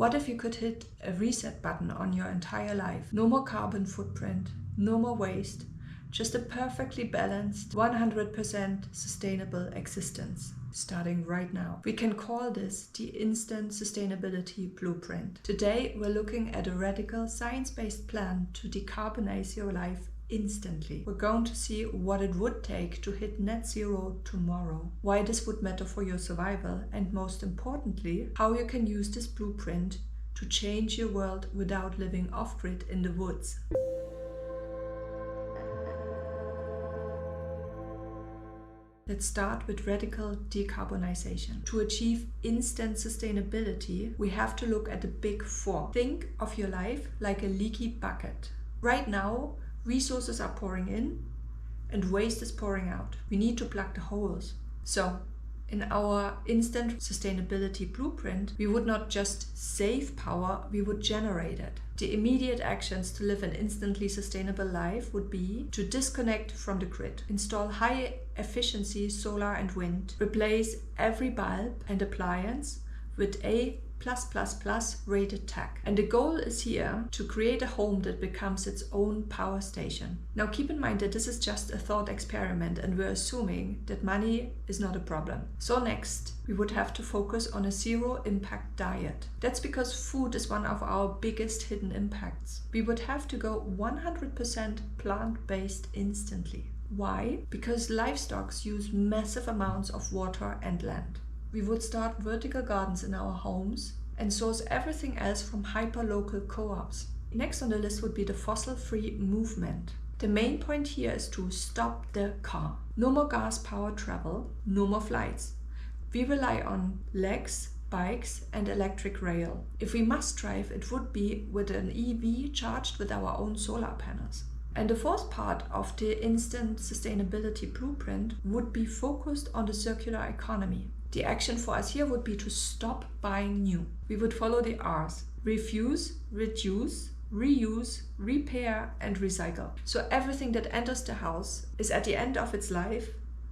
What if you could hit a reset button on your entire life? No more carbon footprint, no more waste, just a perfectly balanced, 100% sustainable existence, starting right now. We can call this the instant sustainability blueprint. Today, we're looking at a radical science-based plan to decarbonize your life instantly. We're going to see what it would take to hit net zero tomorrow, why this would matter for your survival, and most importantly, how you can use this blueprint to change your world without living off-grid in the woods. Let's start with radical decarbonization. To achieve instant sustainability, we have to look at the big four. Think of your life like a leaky bucket. Right now, resources are pouring in and waste is pouring out. We need to plug the holes. So, in our instant sustainability blueprint, we would not just save power, we would generate it. The immediate actions to live an instantly sustainable life would be to disconnect from the grid, install high efficiency solar and wind, replace every bulb and appliance with A+++ rated tech. And the goal is here to create a home that becomes its own power station. Now keep in mind that this is just a thought experiment and we're assuming that money is not a problem. So next, we would have to focus on a zero impact diet. That's because food is one of our biggest hidden impacts. We would have to go 100% plant-based instantly. Why? Because livestock use massive amounts of water and land. We would start vertical gardens in our homes and source everything else from hyper-local co-ops. Next on the list would be the fossil-free movement. The main point here is to stop the car. No more gas-powered travel, no more flights. We rely on legs, bikes and electric rail. If we must drive, it would be with an EV charged with our own solar panels. And the fourth part of the instant sustainability blueprint would be focused on the circular economy. The action for us here would be to stop buying new. We would follow the R's: refuse, reduce, reuse, repair and recycle. So everything that enters the house is at the end of its life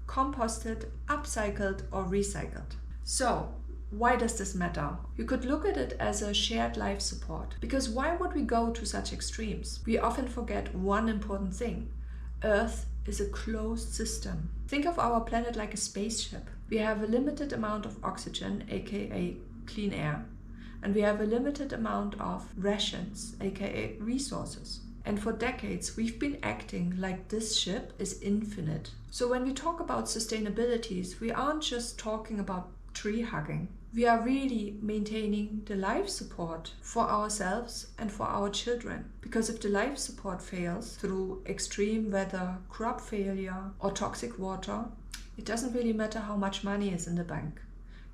composted, upcycled or recycled. So why does this matter? You could look at it as a shared life support. Because why would we go to such extremes? We often forget one important thing. Earth is a closed system. Think of our planet like a spaceship. We have a limited amount of oxygen, aka clean air, and we have a limited amount of rations, aka resources. And for decades, we've been acting like this ship is infinite. So when we talk about sustainability, we aren't just talking about tree hugging. We are really maintaining the life support for ourselves and for our children. Because if the life support fails through extreme weather, crop failure or toxic water, it doesn't really matter how much money is in the bank.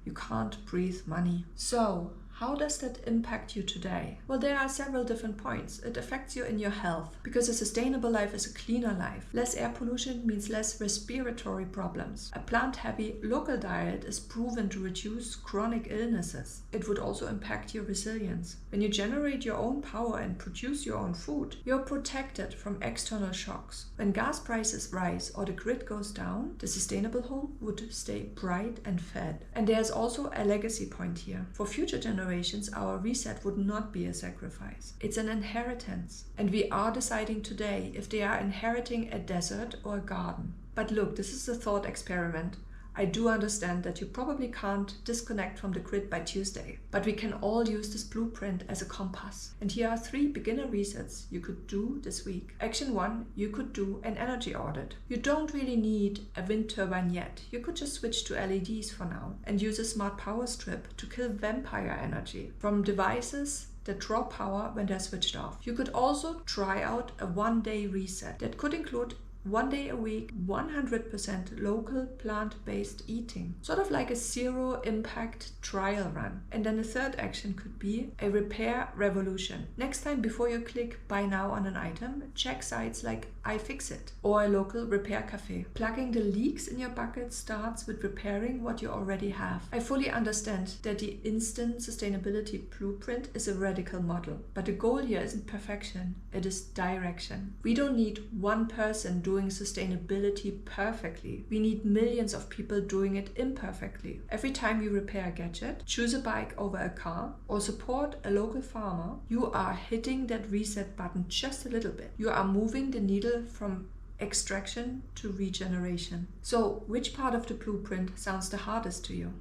You can't breathe money. So, how does that impact you today? Well, there are several different points. It affects you in your health, because a sustainable life is a cleaner life. Less air pollution means less respiratory problems. A plant-heavy local diet is proven to reduce chronic illnesses. It would also impact your resilience. When you generate your own power and produce your own food, you're protected from external shocks. When gas prices rise or the grid goes down, the sustainable home would stay bright and fed. And there's also a legacy point here. For future generations, our reset would not be a sacrifice. It's an inheritance. And we are deciding today if they are inheriting a desert or a garden. But look, this is a thought experiment. I do understand that you probably can't disconnect from the grid by Tuesday, but we can all use this blueprint as a compass. And here are 3 beginner resets you could do this week. Action 1, you could do an energy audit. You don't really need a wind turbine yet. You could just switch to LEDs for now and use a smart power strip to kill vampire energy from devices that draw power when they're switched off. You could also try out a 1-day reset that could include 1 day a week, 100% local plant-based eating. Sort of like a zero impact trial run. And then the third action could be a repair revolution. Next time before you click buy now on an item, check sites like iFixit or a local repair cafe. Plugging the leaks in your bucket starts with repairing what you already have. I fully understand that the instant sustainability blueprint is a radical model, but the goal here isn't perfection, it is direction. We don't need one person doing doing sustainability perfectly. We need millions of people doing it imperfectly. Every time you repair a gadget, choose a bike over a car, or support a local farmer, you are hitting that reset button just a little bit. You are moving the needle from extraction to regeneration. So, which part of the blueprint sounds the hardest to you?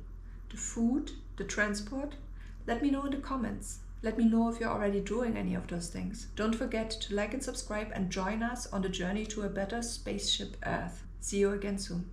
The food, the transport? Let me know in the comments. Let me know if you're already doing any of those things. Don't forget to like and subscribe and join us on the journey to a better Spaceship Earth. See you again soon.